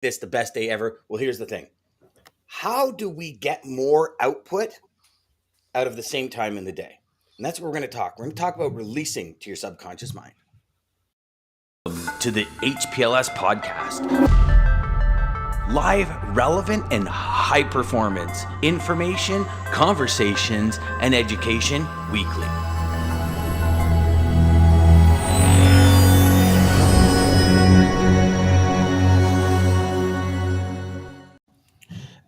this the best day ever. Well, here's the thing. How do we get more output out of the same time in the day? And that's what we're going to talk. We're going to talk about releasing to your subconscious mind. To the HPLS podcast. Live, relevant, and high performance information, conversations, and education weekly.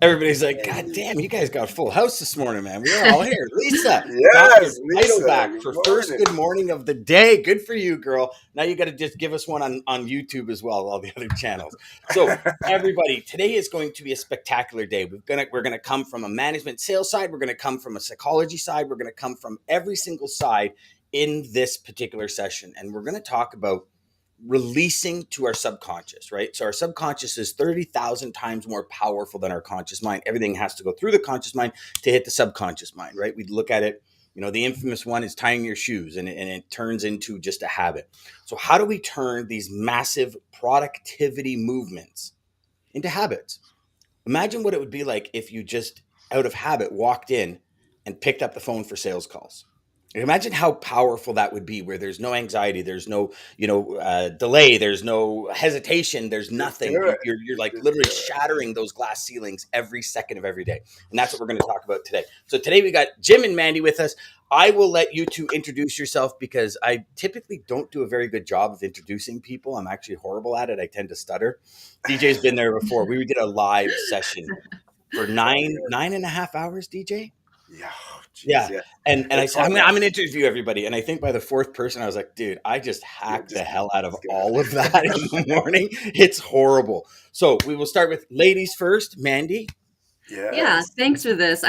Everybody's like, God damn, you guys got a full house this morning, man. We are all here. Lisa, yes, Lisa, back for first good morning of the day. Good for you, girl. Now you got to just give us one on YouTube as well, all the other channels. So everybody, today is going to be a spectacular day. We're gonna come from a management sales side. We're gonna come from a psychology side. We're gonna come from every single side in this particular session, and we're gonna talk about releasing to our subconscious, right? So our subconscious is 30,000 times more powerful than our conscious mind. Everything has to go through the conscious mind to hit the subconscious mind, right? We look at it, the infamous one is tying your shoes, and it turns into just a habit. So how do we turn these massive productivity movements into habits? Imagine what it would be like if you just out of habit walked in and picked up the phone for sales calls. Imagine how powerful that would be, where there's no anxiety, there's no, delay, there's no hesitation, there's nothing. You're like literally shattering those glass ceilings every second of every day. And that's what we're going to talk about today. So today we got Jim and Mandy with us. I will let you two introduce yourself because I typically don't do a very good job of introducing people. I'm actually horrible at it. I tend to stutter. DJ's been there before. We did a live session for nine and a half hours, DJ. Yeah. And I said, I'm going to interview everybody. And I think by the fourth person, I was like, dude, I just hacked the hell out of all of that in the morning. It's horrible. So we will start with ladies first. Mandy. Yeah. Thanks for this.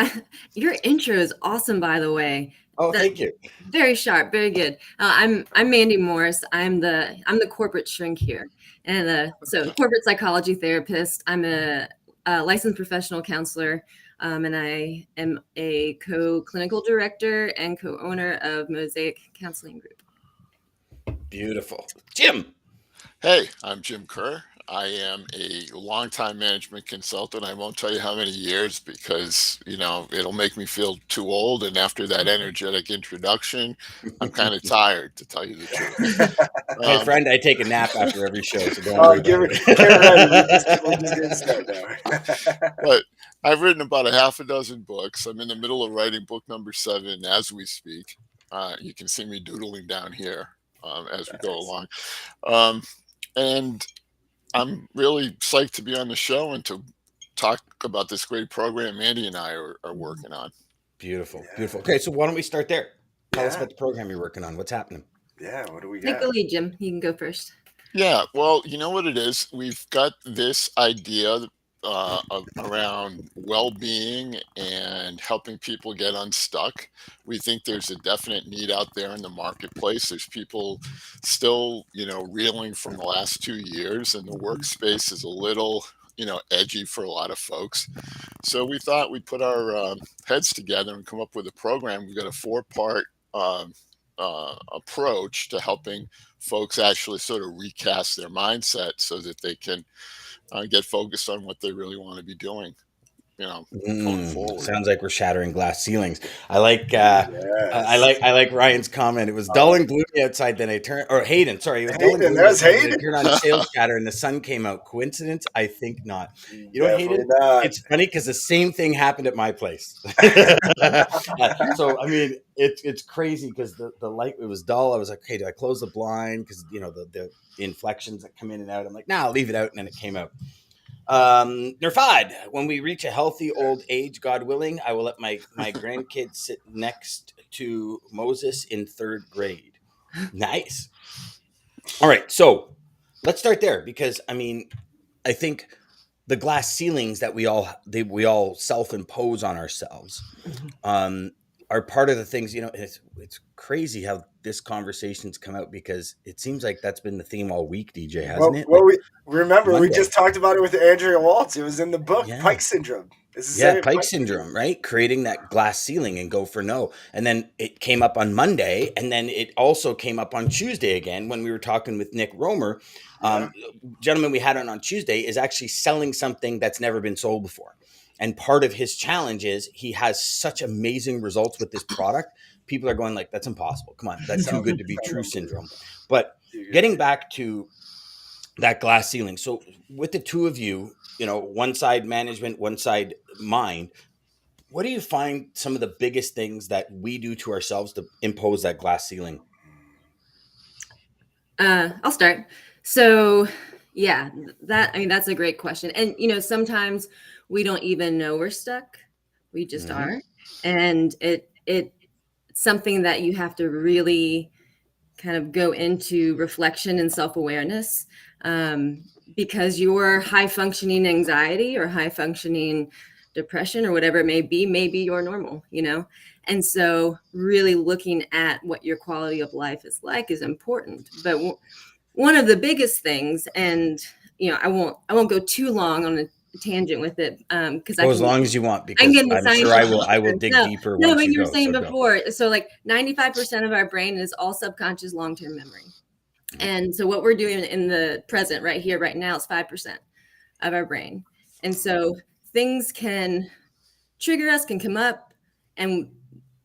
Your intro is awesome, by the way. Oh, thank you. Very sharp. Very good. I'm Mandy Morris. I'm the corporate shrink here. And so corporate psychology therapist. I'm a licensed professional counselor. And I am a co-clinical director and co-owner of Mosaic Counseling Group. Beautiful. Jim. Hey, I'm Jim Karr. I am a longtime management consultant. I won't tell you how many years because, it'll make me feel too old. And after that energetic introduction, I'm kind of tired, to tell you the truth. Hey, friend, I take a nap after every show, so don't worry about it. We're just getting started now. But I've written about a half a dozen books. I'm in the middle of writing book number 7 as we speak. You can see me doodling down here as we go along. And I'm really psyched to be on the show and to talk about this great program Mandy and I are working on. Beautiful. Beautiful. Okay, so why don't we start there? Tell us about the program you're working on. What's happening? Yeah, what do we got? Take the lead, Jim. You can go first. Yeah, well, you know what it is? We've got this idea around well-being and helping people get unstuck. We think there's a definite need out there in the marketplace. There's people still, reeling from the last 2 years, and the workspace is a little, edgy for a lot of folks. So we thought we'd put our heads together and come up with a program. We've got a 4-part approach to helping folks actually sort of recast their mindset so that they can get focused on what they really want to be doing, going forward. Sounds like we're shattering glass ceilings. I like I like Ryan's comment. It was dull and gloomy outside. Then I turned, or Hayden, sorry, it was dull and gloomy. I turned on sales chatter and the sun came out. Coincidence? I think not. Hayden? It's funny because the same thing happened at my place. So I mean, it's crazy because the light, it was dull. I was like, okay, do I close the blind? Because the inflections that come in and out. I'm like, nah, I'll leave it out, and then it came out. Nerfad, when we reach a healthy old age, God willing, I will let my grandkids sit next to Moses in 3rd grade. Nice. All right, so let's start there because I think the glass ceilings that we all self-impose on ourselves are part of the things. It's crazy how this conversation's come out because it seems like that's been the theme all week, DJ, hasn't it? Well, we just talked about it with Andrea Waltz. It was in the book, Pike Syndrome. It's the Yeah, same Pike advice. syndrome, right? Creating that glass ceiling and go for no. And then it came up on Monday, and then it also came up on Tuesday again when we were talking with Nick Romer. Yeah. Gentleman we had on Tuesday is actually selling something that's never been sold before. And part of his challenge is he has such amazing results with this product. People are going like, that's impossible. Come on, that's too good to be true syndrome. But getting back to that glass ceiling. So with the two of you, one side management, one side mind, what do you find some of the biggest things that we do to ourselves to impose that glass ceiling? I'll start. So, yeah, that's a great question. And sometimes we don't even know we're stuck. We just Mm-hmm. are. And it's something that you have to really kind of go into reflection and self-awareness, because your high functioning anxiety or high functioning depression or whatever it may be your normal, and so really looking at what your quality of life is like is important. But one of the biggest things, and I won't go too long on a tangent with it, because Go as long as you want, I can because get into I'm sure scientific I will answers. dig No, deeper no, once but you you were go. saying So go. before, so like 95% of our brain is all subconscious long-term memory. And so what we're doing in the present right here, right now is 5% of our brain. And so things can trigger us, can come up, and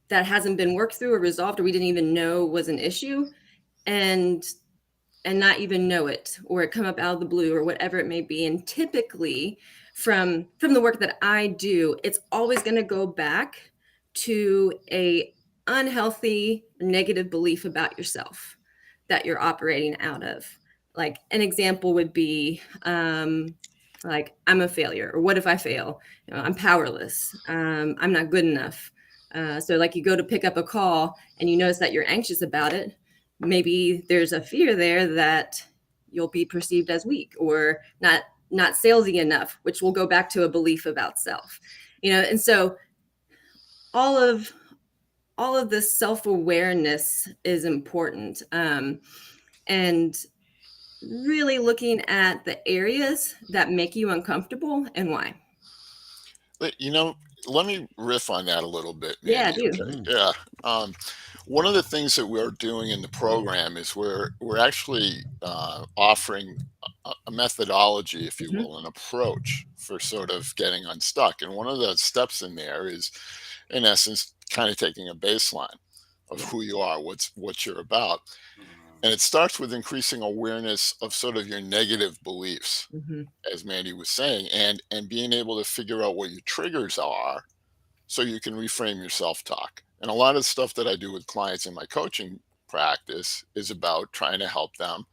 that hasn't been worked through or resolved, or we didn't even know was an issue. And not even know it, or it come up out of the blue, or whatever it may be. And typically from the work that I do, it's always going to go back to a unhealthy negative belief about yourself that you're operating out of. Like an example would be like, I'm a failure, or what if I fail? I'm powerless. I'm not good enough. So like you go to pick up a call and you notice that you're anxious about it. Maybe there's a fear there that you'll be perceived as weak or not salesy enough, which will go back to a belief about self. And so all of this self-awareness is important, and really looking at the areas that make you uncomfortable and why. Let me riff on that a little bit, Yeah, I Mandy. do. Okay. Yeah. Um, One of the things that we're doing in the program is we're actually offering a methodology, if you Mhm. will, an approach for sort of getting unstuck. And one of the steps in there is, in essence, kind of taking a baseline of Yeah. who you are, what you're about. And it starts with increasing awareness of sort of your negative beliefs, Mhm. as Mandy was saying, and being able to figure out what your triggers are so you can reframe your self-talk. And a lot of stuff that I do with clients in my coaching practice is about trying to help them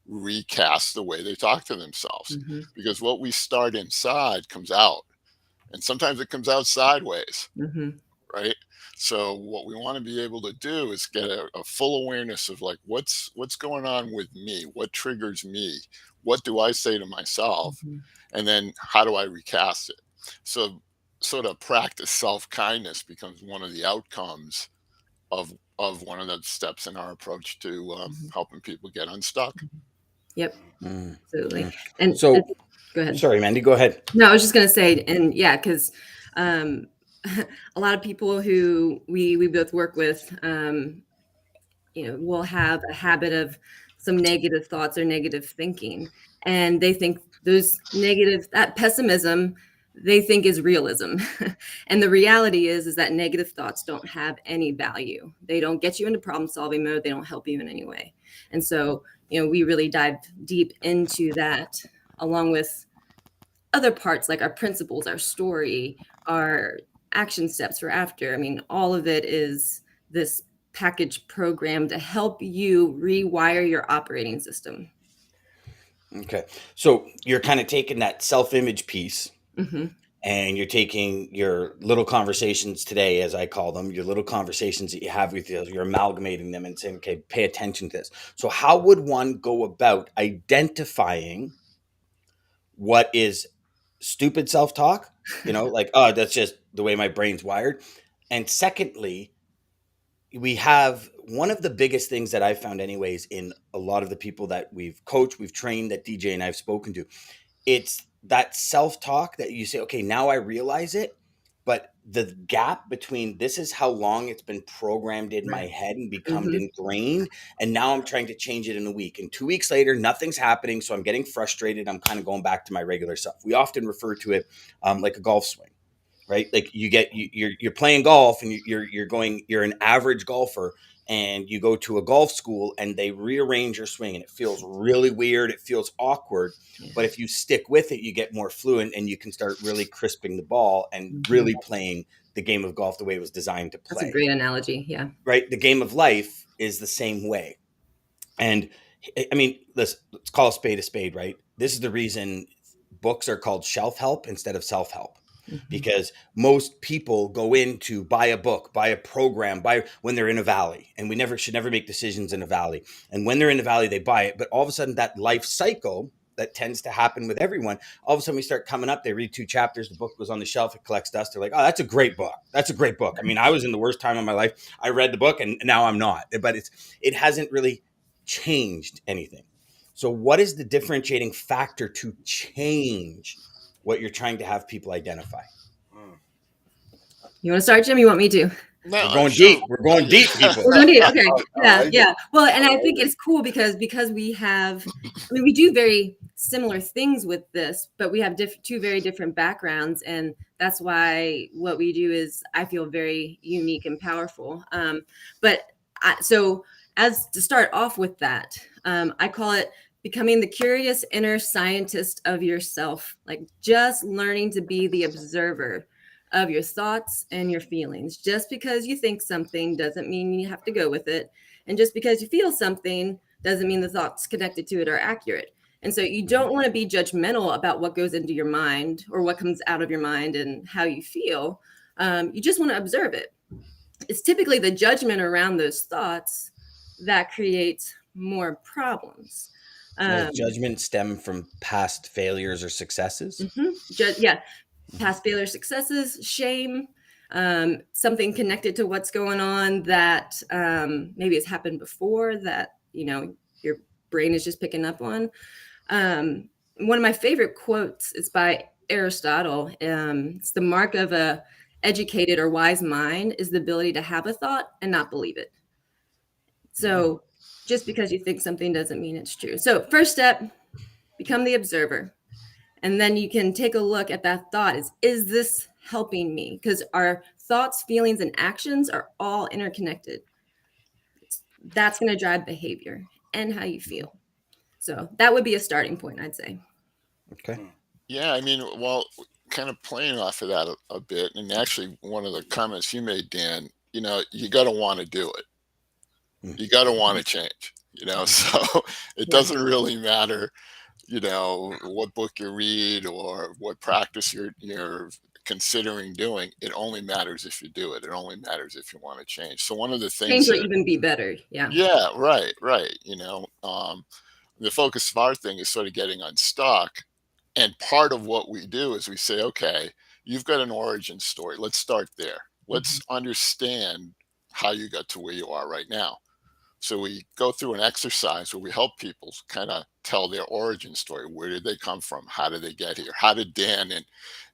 recast the way they talk to themselves, Mhm. because what we start inside comes out, and sometimes it comes out sideways, Mhm. right? So what we want to be able to do is get a full awareness of like what's going on with me, what triggers me, what do I say to myself, Mhm. and then how do I recast it. So sort of practice self-kindness becomes one of the outcomes of one of the steps in our approach to Mhm. helping people get unstuck. Yep, Mm, absolutely. mm. And So, go ahead. sorry, Mandy, go ahead. No, I was just gonna say, and yeah, because um, a lot of people who we both work with, will have a habit of some negative thoughts or negative thinking, and they think that pessimism they think is realism. And the reality is that negative thoughts don't have any value. They don't get you into problem solving mode. They don't help you in any way. And so we really dive deep into that, along with other parts like our principles, our story, our action steps for after. I mean, all of it is this package program to help you rewire your operating system. Okay. So you're kind of taking that self-image piece Hmm. and you're taking your little conversations today, as I call them, your little conversations that you have with you, you're amalgamating them and saying, okay, pay attention to this. So how would one go about identifying what is stupid self-talk? Like, oh, that's just the way my brain's wired. And secondly, we have one of the biggest things that I've found anyways in a lot of the people that we've coached, we've trained, that DJ and I've spoken to, it's that self-talk that you say, okay, now I realize it, but the gap between this is how long it's been programmed in my head and become ingrained, and now I'm trying to change it in a week. And 2 weeks later, nothing's happening, so I'm getting frustrated. I'm kind of going back to my regular self. We often refer to it like a golf swing, right? Like you're playing golf and you're an average golfer, and you go to a golf school and they rearrange your swing and it feels really weird. It feels awkward. But if you stick with it, you get more fluent and you can start really crisping the ball and really playing the game of golf the way it was designed to play. That's a great analogy. Yeah. Right. The game of life is the same way. And I mean, let's call a spade, right? This is the reason books are called shelf help instead of self-help. Because most people go in to buy a book, buy a program, when they're in a valley, and we should never make decisions in a valley. And when they're in the valley, they buy it. But all of a sudden, that life cycle that tends to happen with everyone, all of a sudden we start coming up. They read 2 chapters. The book goes on the shelf. It collects dust. They're like, oh, that's a great book. That's a great book. I mean, I was in the worst time of my life. I read the book and now I'm not. But it hasn't really changed anything. So what is the differentiating factor to change what you're trying to have people identify? You want to start, Jim? You want me to? No, We're going deep. We're going deep, people. We're going deep. Okay. Yeah. Well, and I think it's cool because we have, I mean, we do very similar things with this, but we have 2 very different backgrounds, and that's why what we do is, I feel, very unique and powerful. So as to start off with that, I call it becoming the curious inner scientist of yourself, like just learning to be the observer of your thoughts and your feelings. Just because you think something doesn't mean you have to go with it. And just because you feel something doesn't mean the thoughts connected to it are accurate. And so you don't want to be judgmental about what goes into your mind or what comes out of your mind and how you feel. You just want to observe it. It's typically the judgment around those thoughts that creates more problems. Does judgment stem from past failures or successes? Past failures, successes, shame, something connected to what's going on that maybe has happened before that, your brain is just picking up on. One of my favorite quotes is by Aristotle. It's the mark of a educated or wise mind is the ability to have a thought and not believe it. So just because you think something doesn't mean it's true. So first step, become the observer. And then you can take a look at that thought. Is this helping me? Because our thoughts, feelings, and actions are all interconnected. That's going to drive behavior and how you feel. So that would be a starting point, I'd say. Okay. Yeah, I mean, well, kind of playing off of that a bit, and actually one of the comments you made, Dan, you got to want to do it. You got to want to change, so it doesn't really matter, what book you read or what practice you're considering doing. It only matters if you do it. It only matters if you want to change. So one of the things change or even be better. Yeah. Yeah, right. The focus of our thing is sort of getting unstuck. And part of what we do is we say, okay, you've got an origin story. Let's start there. Let's understand how you got to where you are right now. So we go through an exercise where we help people kind of tell their origin story. Where did they come from? How did they get here? How did Dan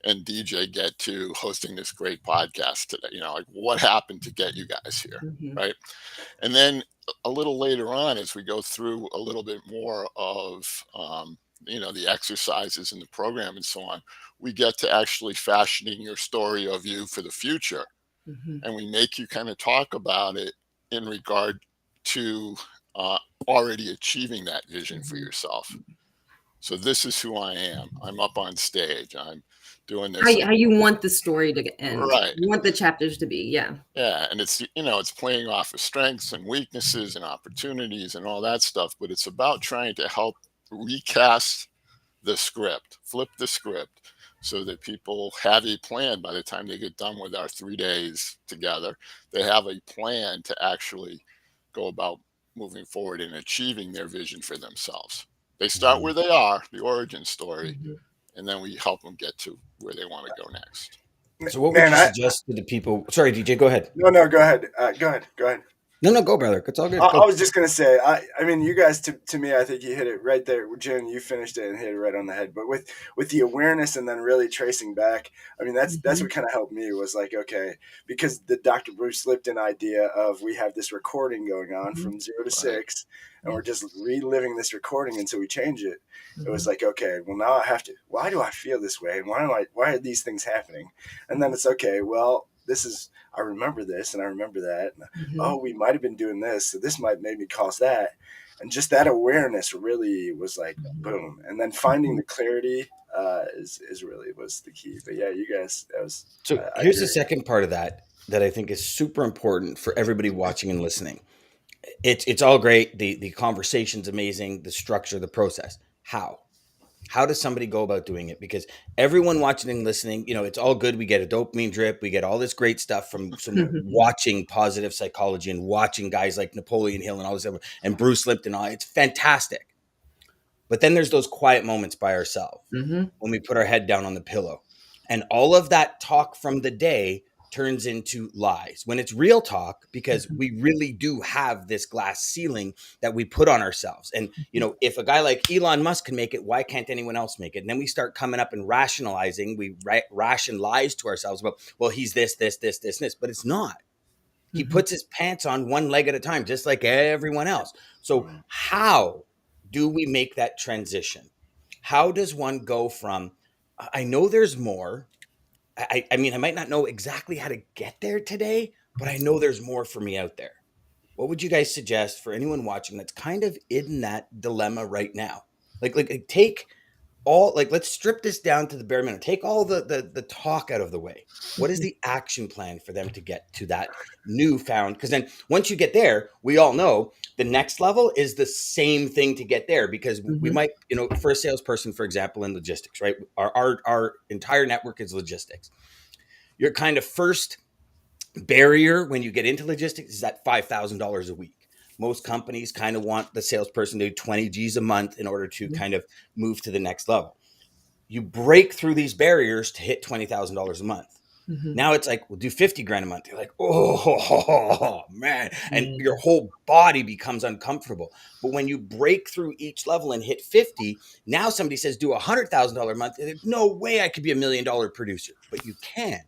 and DJ get to hosting this great podcast today? Like what happened to get you guys here, right? And then a little later on, as we go through a little bit more of, the exercises in the program and so on, we get to actually fashioning your story of you for the future. And we make you kind of talk about it in regard to already achieving that vision for yourself. So this is who I am. I'm up on stage. I'm doing this. How you want the story to end. Right. You want the chapters to be. Yeah. Yeah. And it's, it's playing off of strengths and weaknesses and opportunities and all that stuff. But it's about trying to help recast the script, flip the script, so that people have a plan by the time they get done with our 3 days together. They have a plan to actually go about moving forward and achieving their vision for themselves. They start where they are, the origin story, and then we help them get to where they want to go next. So what would you suggest to the people? Sorry, DJ, go ahead. No, go ahead. Go ahead. No, go, brother. It's all good. I Go. was just gonna say, I mean, you guys, to me, I think you hit it right there, Jen. You finished it and hit it right on the head. But with the awareness and then really tracing back, I mean, that's what kind of helped me was like, okay, because the Dr. Bruce Lipton idea of we have this recording going on from 0 to 6, and we're just reliving this recording until we change it. It was like, okay, well now I have to. Why do I feel this way, and why are these things happening? And then it's okay. Well, this is I remember this and I remember that. And, oh, we might have been doing this, so this might maybe cause that. And just that awareness really was like boom. And then finding the clarity is really was the key. But yeah, you guys, that was. So I here's the agree. second part of that I think is super important for everybody watching and listening. It's all great. The conversation's amazing. The structure, the process. How does somebody go about doing it? Because everyone watching and listening, it's all good. We get a dopamine drip. We get all this great stuff from watching positive psychology and watching guys like Napoleon Hill and all this stuff and Bruce Lipton. It's fantastic. But then there's those quiet moments by ourselves when we put our head down on the pillow. And all of that talk from the day turns into lies when it's real talk, because we really do have this glass ceiling that we put on ourselves. And, if a guy like Elon Musk can make it, why can't anyone else make it? And then we start coming up and rationalizing. We ration lies to ourselves about, well, he's this, but it's not. He puts his pants on one leg at a time, just like everyone else. So how do we make that transition? How does one go from, I know there's more. I mean, I might not know exactly how to get there today, but I know there's more for me out there. What would you guys suggest for anyone watching that's kind of in that dilemma right now? Like take all, let's strip this down to the bare minimum. Take all the talk out of the way. What is the action plan for them to get to that newfound? Because then once you get there, we all know the next level is the same thing to get there, because we might, for a salesperson, for example, in logistics, right? Our entire network is logistics. Your kind of first barrier when you get into logistics is that $5,000 a week. Most companies kind of want the salesperson to do 20 G's a month in order to kind of move to the next level. You break through these barriers to hit $20,000 a month. Now it's like, we'll do 50 grand a month. You're like, oh man. And your whole body becomes uncomfortable. But when you break through each level and hit 50, now somebody says, do $100,000 a month. There's no way I could be $1 million producer, but you can.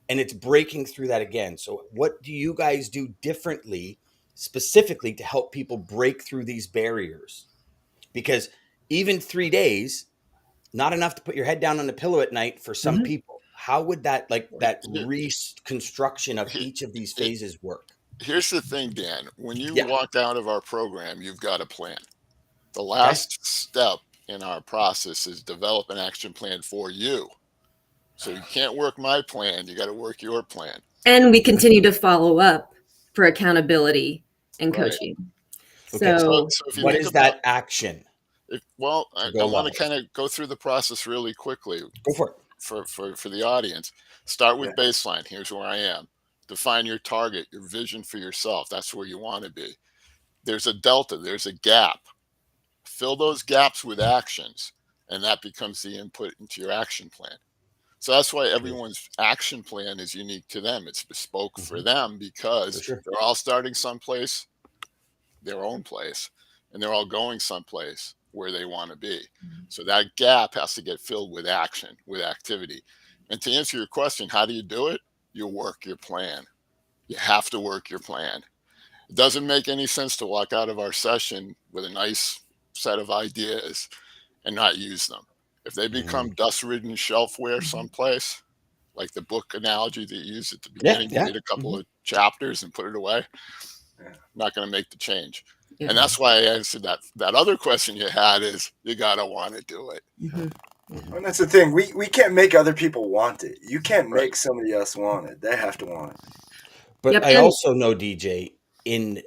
And it's breaking through that again. So what do you guys do differently, specifically to help people break through these barriers? Because even 3 days, not enough to put your head down on the pillow at night for some people. How would that reconstruction of each of these phases work? Here's the thing, Dan. When you Yeah. walk out of our program, you've got a plan. The last step in our process is develop an action plan for you. So you can't work my plan. You got to work your plan. And we continue to follow up for accountability and coaching. Okay. So if you What think is about, that action? I go want live? to kind of go through the process really quickly Go for it. for the audience. Start with baseline. Here's where I am. Define your target, your vision for yourself. That's where you want to be. There's a delta, there's a gap. Fill those gaps with actions, and that becomes the input into your action plan. So that's why everyone's action plan is unique to them. It's bespoke for them, because they're all starting someplace, their own place, and they're all going someplace where they want to be. So that gap has to get filled with action, with activity. And to answer your question, how do you do it? You work your plan. You have to work your plan. It doesn't make any sense to walk out of our session with a nice set of ideas and not use them. If they become dust-ridden shelfware someplace, like the book analogy that you used at the beginning, you read a couple of chapters and put it away, not going to make the change. And that's why I answered that other question you had is you got to want to do it. And that's the thing. We can't make other people want it. You can't make somebody else want it. They have to want it. But I also know, DJ, and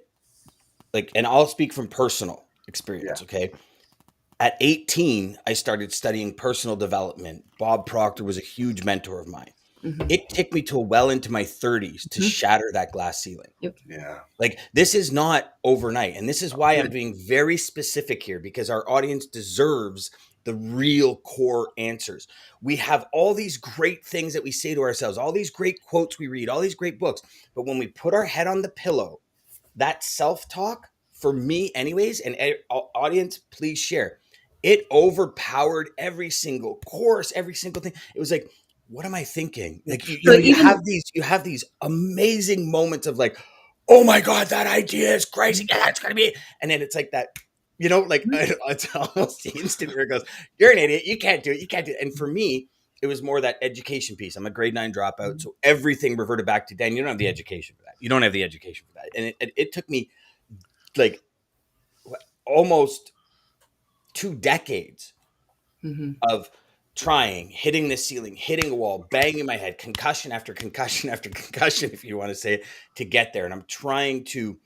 I'll speak from personal experience, okay? At 18, I started studying personal development. Bob Proctor was a huge mentor of mine. It took me till well into my 30s to shatter that glass ceiling. Yeah. Like, this is not overnight. And this is why I'm being very specific here, because our audience deserves the real core answers. We have all these great things that we say to ourselves, all these great quotes we read, all these great books. But when we put our head on the pillow that self-talk for me anyways, and audience, please share, it overpowered every single course, every single thing. It was like, what am I thinking? Like, you So know, you even have these amazing moments of like, oh my God, that idea is crazy. Yeah, it's gonna be it. And then it's like that, you know, like it's almost the instant where it goes, you're an idiot, you can't do it, you can't do it. And for me, it was more that education piece. I'm a grade 9 dropout, so everything reverted back to, Dan, you don't have the education for that. You don't have the education for that. And it took me like almost 2 decades of trying, hitting the ceiling, hitting a wall, banging my head, concussion after concussion after concussion, if you want to say it, to get there. And I'm trying to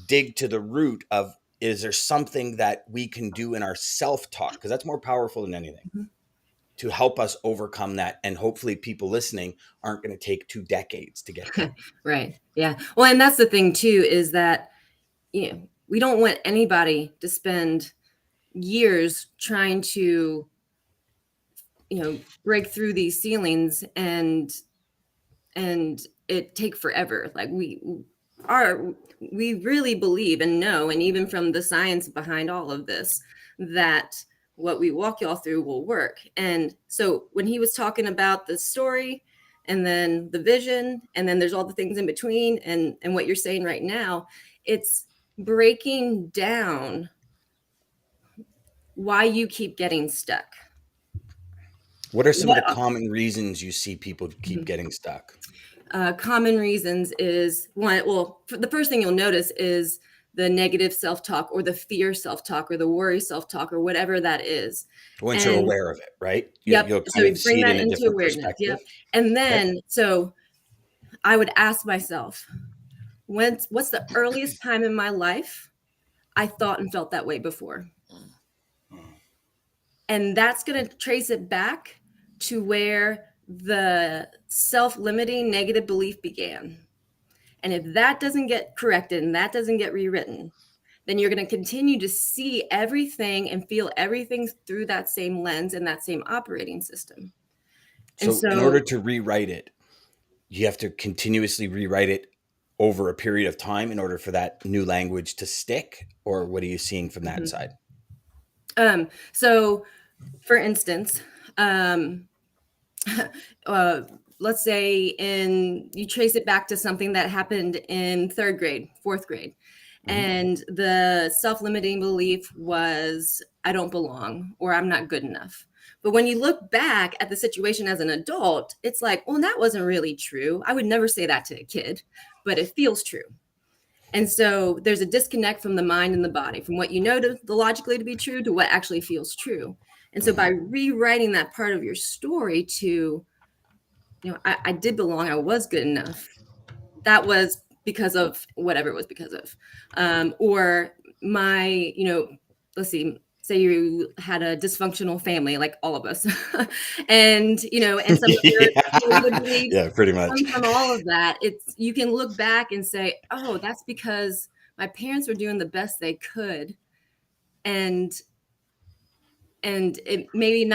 dig to the root of, is there something that we can do in our self-talk? Because that's more powerful than anything to help us overcome that. And hopefully people listening aren't going to take 2 decades to get there. Right. Yeah. Well, and that's the thing too, is that, you know, we don't want anybody to spend years trying to, you know, break through these ceilings and it take forever. Like we really believe and know, and even from the science behind all of this, that what we walk y'all through will work. And so when he was talking about the story and then the vision, and then there's all the things in between, and what you're saying right now, it's breaking down why you keep getting stuck. What are some of the common reasons you see people keep getting stuck? Common reasons is one, well, the first thing you'll notice is the negative self-talk or the fear self-talk or the worry self-talk or whatever that is. Once you're aware of it, right? Yep. You'll So kind you of bring see it that in a into different awareness. perspective. Yep. And then, so I would ask myself, what's the earliest time in my life I thought and felt that way before? And that's going to trace it back to where the self-limiting negative belief began. And if that doesn't get corrected and that doesn't get rewritten, then you're going to continue to see everything and feel everything through that same lens and that same operating system. So in order to rewrite it, you have to continuously rewrite it over a period of time in order for that new language to stick? Or what are you seeing from that side? So for instance, let's say you trace it back to something that happened in 3rd grade, 4th grade. And the self-limiting belief was, I don't belong, or I'm not good enough. But when you look back at the situation as an adult, it's like, well, that wasn't really true. I would never say that to a kid, but it feels true. And so there's a disconnect from the mind and the body, from what you know to the logically to be true to what actually feels true. And so by rewriting that part of your story to, you know, I did belong, I was good enough, that was because of whatever it was because of. Or my, you know, let's see, say you had a dysfunctional family, like all of us. And, you know, and some of your limited beliefs pretty much come from all of that. You can look back and say, oh, that's because my parents were doing the best they could. And it maybe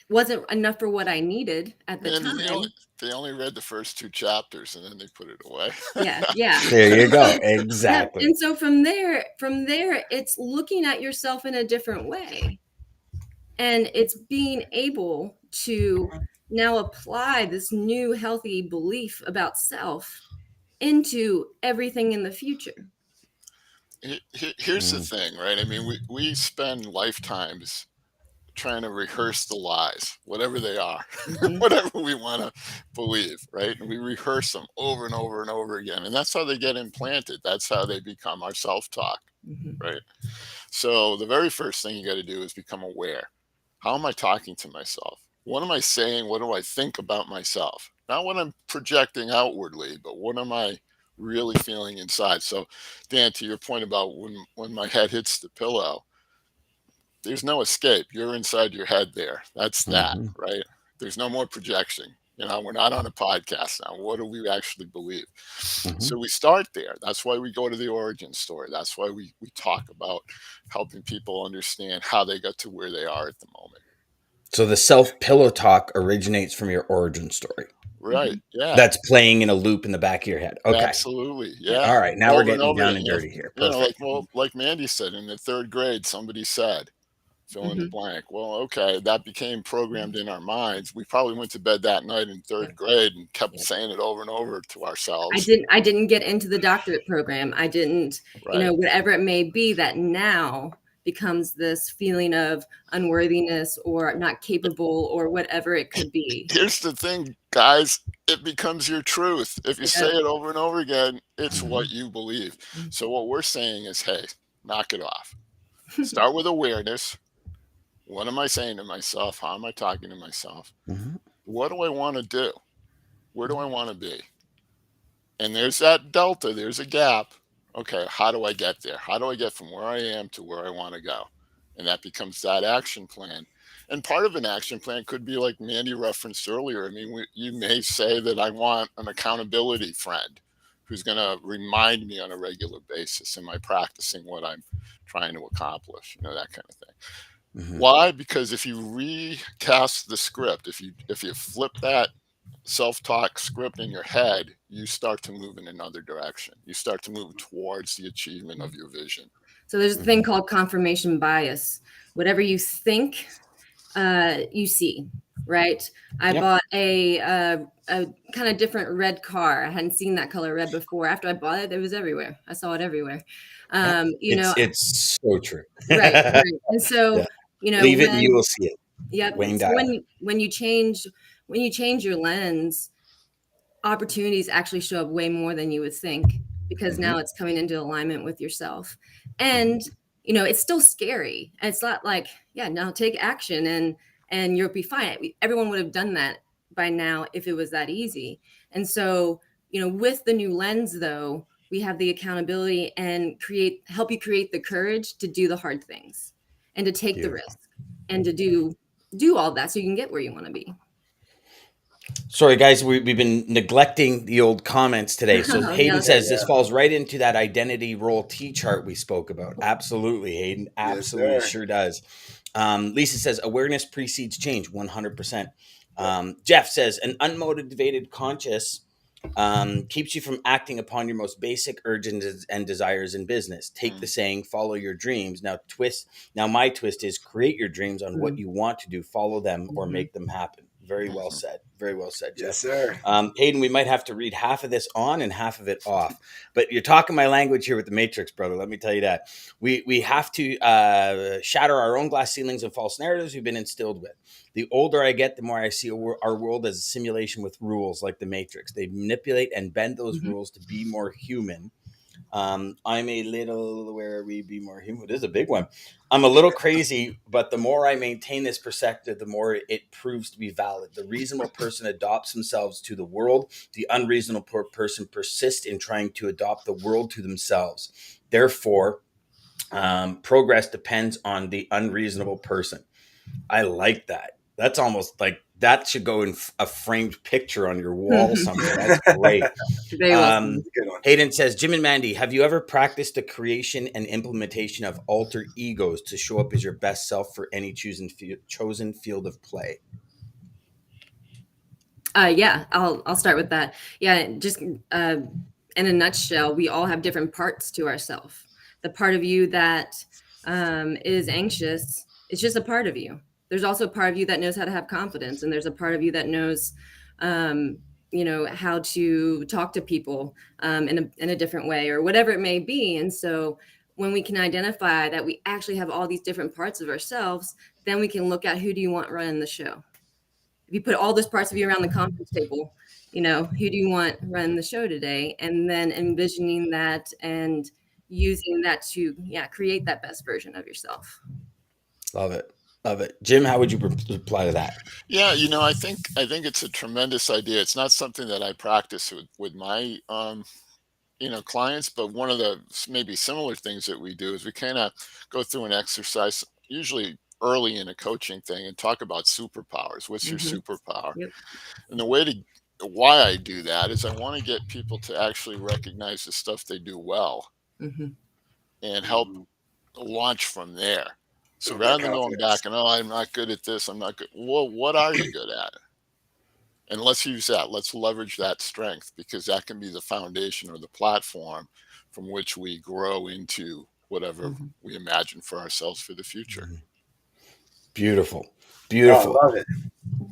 wasn't enough for what I needed at the time. They only read the first 2 chapters and then they put it away. Yeah. There you go. Exactly. Yeah. And so from there, it's looking at yourself in a different way. And it's being able to now apply this new healthy belief about self into everything in the future. Here's the thing, right? I mean, we spend lifetimes trying to rehearse the lies, whatever they are, whatever we want to believe, right? And we rehearse them over and over and over again. And that's how they get implanted. That's how they become our self-talk, right? So the very first thing you got to do is become aware. How am I talking to myself? What am I saying? What do I think about myself? Not what I'm projecting outwardly, but what am I really feeling inside? So, Dan, to your point about when my head hits the pillow, there's no escape. You're inside your head there. That's that, right? There's no more projection. You know, we're not on a podcast now. What do we actually believe? So we start there. That's why we go to the origin story. That's why we talk about helping people understand how they got to where they are at the moment. So the self-pillow talk originates from your origin story. Right. Yeah. That's playing in a loop in the back of your head. Okay. Absolutely. Yep. Yeah. All right. Now we're Over and getting over down again. and dirty here. Like, Perfect. well, like Mandy said in the third grade, somebody said, fill in the Mhm. blank. Well, okay, that became programmed in our minds. We probably went to bed that night in third Yep. grade and kept Yep. saying it over and over to I ourselves. didn't I didn't get into the doctorate program. I didn't, Right. whatever it may be that now becomes this feeling of unworthiness or not capable or whatever it could be. Here's the thing, guys. It becomes your truth. If you say Yep. it over and over again, it's Mhm. what you believe. Mm. So what we're saying is, hey, knock it off. Start with awareness. What am I saying to myself? How am I talking to myself? Mhm. What do I want to do? Where do I want to be? And there's that delta, there's a gap. Okay, how do I get there? How do I get from where I am to where I want to go? And that becomes that action plan. And part of an action plan could be like Mandy referenced earlier. I mean, you may say that I want an accountability friend who's going to remind me on a regular basis. Am I practicing what I'm trying to accomplish? That kind of thing. Mhm. Why? Because if you recast the script, if you flip that self-talk script in your head, you start to move in another direction. You start to move towards the achievement of your vision. So there's a thing Mhm. called confirmation bias. Whatever you think, you see, right? I Yep. bought a kind of different red car. I hadn't seen that color red before. After I bought it, it was everywhere. I saw it everywhere. Yep. You know, It's so true. right, right. And Yeah. so, Leave it and you when will see it. yep, Wayne so Dyer. when you change your lens, opportunities actually show up way more than you would think because now Mhm. it's coming into alignment with yourself. Mhm. And it's still scary. And it's not like, yeah, now take action and you'll be fine. Everyone would have done that by now if it was that easy. And so, with the new lens though, we have the accountability and help you create the courage to do the hard things and to take the Beautiful. risk and to do all that so you can get where you want to be. Sorry, guys, we've been neglecting the old comments today. So Oh, yeah, Hayden that's Yeah, says okay. this yeah. falls right into that identity role T chart we spoke about. Absolutely, Hayden. Yes, Absolutely, sir. sure does. Lisa says awareness precedes change, 100%. Jeff says an unmotivated conscious keeps you from acting upon your most basic urges and desires in business. Take the Mm, saying, follow your dreams. Now my twist is create your dreams on what Mm, you want to do, follow them or mhm. make them happen. Very well mhm. said. Very well said, Yes, Jeff. sir. Hayden, we might have to read half of this on and half of it off. But you're talking my language here with the Matrix, brother. Let me tell you that. We have to shatter our own glass ceilings and false narratives we've been instilled with. The older I get, the more I see our world as a simulation with rules like the Matrix. They manipulate and bend those Mhm. rules to be more human. I'm a little where we be more human. It is a big one. I'm a little crazy, but the more I maintain this perspective, the more it proves to be valid. The reasonable person adopts themselves to the world. The unreasonable person persists in trying to adopt the world to themselves. Therefore, progress depends on the unreasonable person. I like that. That's almost like that should go in a framed picture on your wall somewhere. That's great. Very well Um, said. Good one. Hayden says, Jim and Mandy, have you ever practiced the creation and implementation of alter egos to show up as your best self for any chosen field of play? Yeah, I'll start with that. Yeah, just in a nutshell, we all have different parts to ourself. The part of you that is anxious is just a part of you. There's also a part of you that knows how to have confidence, and there's a part of you that knows, um, how to talk to people in a different way or whatever it may be. And so, when we can identify that we actually have all these different parts of ourselves, then we can look at who do you want running the show. If you put all those parts of you around the conference table, who do you want running the show today? And then envisioning that and using that to, yeah, create that best version of yourself. Love it. Love it. Jim, how would you reply to that? Yeah, I think it's a tremendous idea. It's not something that I practice with my clients, but one of the maybe similar things that we do is we kind of go through an exercise, usually early in a coaching thing, and talk about superpowers. What's your Hmm. superpower? Yep. And why I do that is I want to get people to actually recognize the stuff they do well Hmm. and help Mhm. launch from there. So Build that rather than going confidence. back and, oh, I'm not good at this, I'm not good. Well, what are you good at? And let's use that. Let's leverage that strength, because that can be the foundation or the platform from which we grow into whatever we imagine for ourselves for the future. Beautiful. Oh, I Beautiful. love it.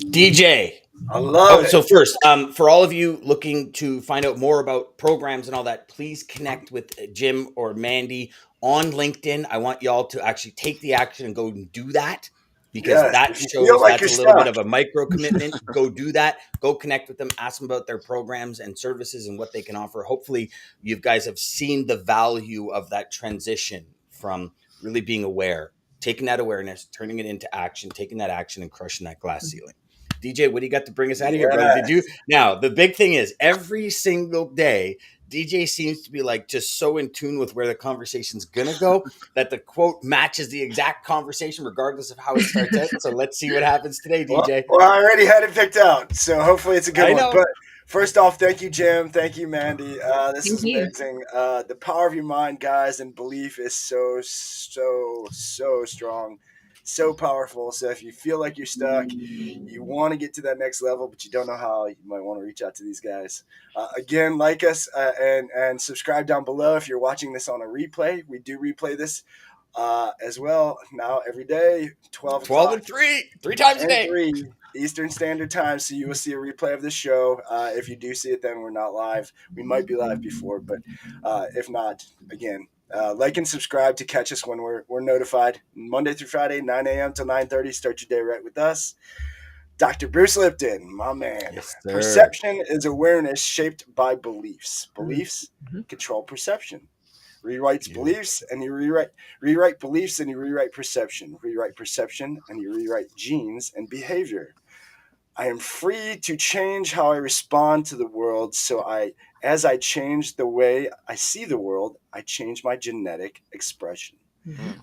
DJ. I love it. So first, for all of you looking to find out more about programs and all that, please connect with Jim or Mandy on LinkedIn. I want y'all to actually take the action and go and do that, because Yes, that if you feel shows like that's you're a little bit stuck. of a micro commitment. Go do that. Go connect with them. Ask them about their programs and services and what they can offer. Hopefully, you guys have seen the value of that transition from really being aware, taking that awareness, turning it into action, taking that action and crushing that glass ceiling. DJ, what do you got to bring us out of here, brother? Did you? Now, the big thing is every single day, DJ seems to be like just so in tune with where the conversation's gonna go that the quote matches the exact conversation, regardless of how it starts out. So let's see what happens today, DJ. Well, I already had it picked out, so hopefully it's a good I one. know. But first off, thank you, Jim. Thank you, Mandy. This Thank is you. amazing. The power of your mind, guys, and belief is so strong, so powerful. So if you feel like you're stuck, you want to get to that next level, but you don't know how, you might want to reach out to these guys. Again, like us and subscribe down below if you're watching this on a replay. We do replay this as well now every day, 12 12 o'clock. and 3 times a And day. 3 Eastern Standard Time. So you will see a replay of the show. If you do see it, then we're not live. We might be live before, but if not, again, like and subscribe to catch us when we're notified. Monday through Friday, 9 a.m. to 9:30. Start your day right with us. Dr. Bruce Lipton, my man. Yes, sir. Perception is awareness shaped by beliefs. Beliefs control perception. Rewrites beliefs and you rewrite beliefs and you rewrite perception. Rewrite perception and you rewrite genes and behavior. I am free to change how I respond to the world. So as I change the way I see the world, I change my genetic expression.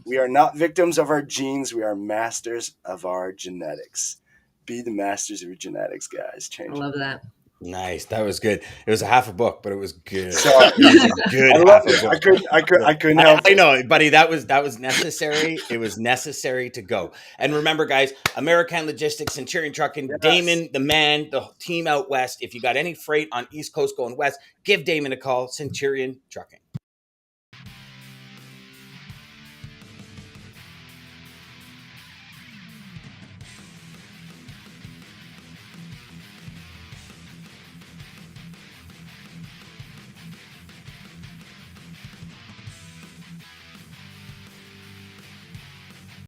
We are not victims of our genes. We are masters of our genetics. Be the masters of your genetics, guys. I Change it. love that. Nice. That was good. It was a half a book, but it was good. Sorry. It was a good I half loved a it. book. I couldn't help I it. know, buddy. That was necessary. It was necessary to go. And remember, guys, American Logistics, Centurion Trucking, Yes. Daman, the man, the team out west. If you got any freight on East Coast going west, give Daman a call. Centurion Trucking.